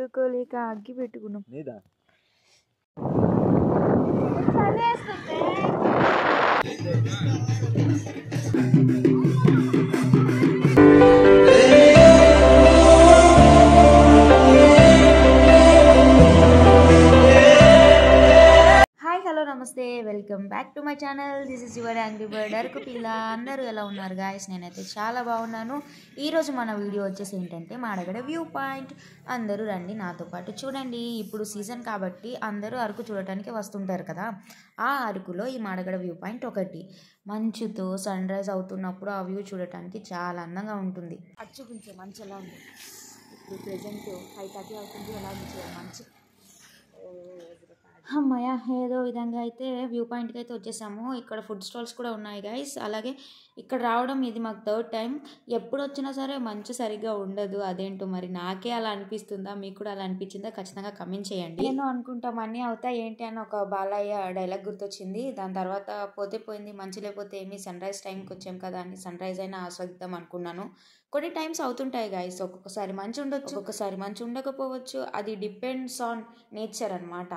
తట్టుకోలేక అగ్గి పెట్టుకున్నాం. నమస్తే, welcome back to my channel. This is your angry bird Araku పిల్ల. అందరూ ఎలా ఉన్నారు గాయస్? నేనైతే చాలా బాగున్నాను. ఈరోజు మన వీడియో వచ్చేసి ఏంటంటే మాడగడ వ్యూ పాయింట్. అందరూ రండి నాతో పాటు చూడండి. ఇప్పుడు సీజన్ కాబట్టి అందరూ అరకు చూడటానికి వస్తుంటారు కదా. ఆ అరకులో ఈ మాడగడ వ్యూ పాయింట్ ఒకటి. మంచుతో సన్ రైజ్ అవుతున్నప్పుడు ఆ వ్యూ చూడటానికి చాలా అందంగా ఉంటుంది. అది చూపించే మంచి ఎలా ఉంది. ఇప్పుడు ప్రెజెంట్ 5:30 అవుతుంది. ఎలా ఉంది మంచి. అమ్మయ్య, ఏదో విధంగా అయితే వ్యూ పాయింట్కి అయితే వచ్చేసాము. ఇక్కడ ఫుడ్ స్టాల్స్ కూడా ఉన్నాయి గైస్. అలాగే ఇక్కడ రావడం ఇది మాకు 3rd టైం. ఎప్పుడు వచ్చినా సరే మంచు సరిగ్గా ఉండదు. అదేంటో మరి నాకే అలా అనిపిస్తుందా, మీకు కూడా అలా అనిపించిందా? ఖచ్చితంగా కమెంట్ చేయండి. నేను అనుకుంటాం అన్నీ అవుతాయి ఏంటి అని ఒక బాలయ్య డైలాగ్ గుర్తొచ్చింది. దాని తర్వాత పోతే పోయింది, మంచు లేకపోతే ఏమి, సన్ రైజ్ టైంకి వచ్చాం కదా అని సన్ రైజ్ అయినా ఆస్వాదిద్దాం అనుకున్నాను. కొన్ని టైమ్స్ అవుతుంటాయి గైస్. ఒక్కొక్కసారి మంచు ఉండొచ్చు, ఒక్కొక్కసారి మంచు ఉండకపోవచ్చు. అది డిపెండ్స్ ఆన్ నేచర్ అనమాట.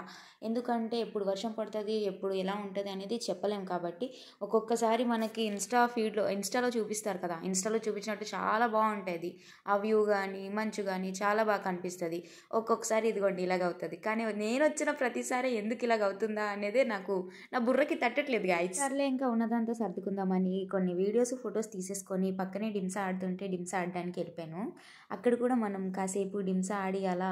ఎందుకంటే ఎప్పుడు వర్షం పడుతుంది, ఎప్పుడు ఎలా ఉంటుంది అనేది చెప్పలేం. కాబట్టి ఒక్కొక్కసారి మనకి ఇన్స్టాలో చూపిస్తారు కదా, ఇన్స్టాలో చూపించినట్టు చాలా బాగుంటుంది ఆ వ్యూ కానీ మంచు కానీ, చాలా బాగా కనిపిస్తుంది. ఒక్కొక్కసారి ఇదిగోండి ఇలాగ అవుతుంది. కానీ నేను వచ్చిన ప్రతిసారి ఎందుకు ఇలాగ అవుతుందా అనేది నా బుర్రకి తట్టట్లేదు గాయస్. సర్లే, ఇంకా ఉన్నదంతా సర్దుకుందామని కొన్ని వీడియోస్ ఫొటోస్ తీసేసుకొని పక్కనే డిమ్సా ఆడుతుంటే డిమ్సా ఆడడానికి వెళ్ళిపోయాను. అక్కడ కూడా మనం కాసేపు డిమ్సా ఆడి అలా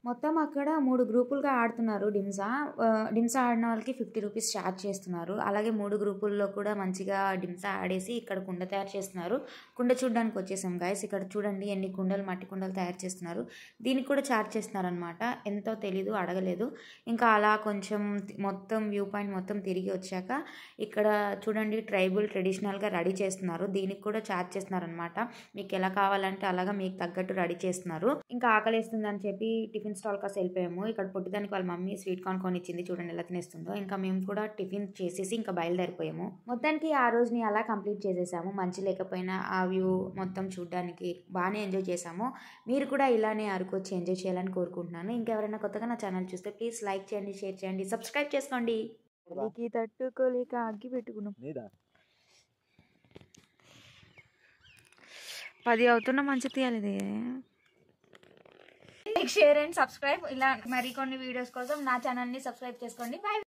మొత్తం అక్కడ 3 గ్రూపులుగా ఆడుతున్నారు డిమ్సా ఆడిన వాళ్ళకి 50 రూపీస్ ఛార్జ్ చేస్తున్నారు. అలాగే 3 గ్రూపుల్లో కూడా మంచిగా డిమ్సా ఆడేసి ఇక్కడ కుండ తయారు చేస్తున్నారు. కుండ చూడడానికి వచ్చేసాం గైస్. ఇక్కడ చూడండి ఎన్ని కుండలు, మట్టి కుండలు తయారు చేస్తున్నారు. దీనికి కూడా ఛార్జ్ చేస్తున్నారు అనమాట. ఎంతో తెలీదు, అడగలేదు. ఇంకా అలా కొంచెం మొత్తం వ్యూ పాయింట్ మొత్తం తిరిగి వచ్చాక ఇక్కడ చూడండి ట్రెడిషనల్గా రెడీ చేస్తున్నారు. దీనికి కూడా ఛార్జ్ చేస్తున్నారు అనమాట. మీకు ఎలా కావాలంటే అలాగా మీకు తగ్గట్టు రెడీ చేస్తున్నారు. ఇంకా ఆకలిస్తుందని చెప్పి టిఫిన్ స్టాల్ కాస్త వెళ్ళిపోయాము. ఇక్కడ పొట్టిదానికి వాళ్ళ మమ్మీ స్వీట్ కార్న్ కొనిచ్చింది. చూడండి ఎలా తినేస్తుందో. ఇంకా మేము కూడా టిఫిన్ చేసేసి ఇంకా బయలుదేరిపోయాము. మొత్తానికి ఆ రోజుని అలా కంప్లీట్ చేసేసాము. మంచి లేకపోయినా ఆ వ్యూ మొత్తం చూడడానికి బాగానే ఎంజాయ్ చేసాము. మీరు కూడా ఇలానే అరకు వచ్చి ఎంజాయ్ చేయాలని కోరుకుంటున్నాను. ఇంకెవరైనా కొత్తగా నా ఛానల్ చూస్తే ప్లీజ్ లైక్ చేయండి, షేర్ చేయండి, సబ్స్క్రైబ్ చేసుకోండి. తట్టుకోలేక అగ్గి పెట్టుకున్నాం. 10 అవుతున్న మంచి తీయాలి. ఇది లైక్, షేర్ అండ్ సబ్స్క్రైబ్. ఇలా మరికొన్ని వీడియోస్ కోసం నా ఛానల్ని సబ్స్క్రైబ్ చేసుకోండి. బాయ్.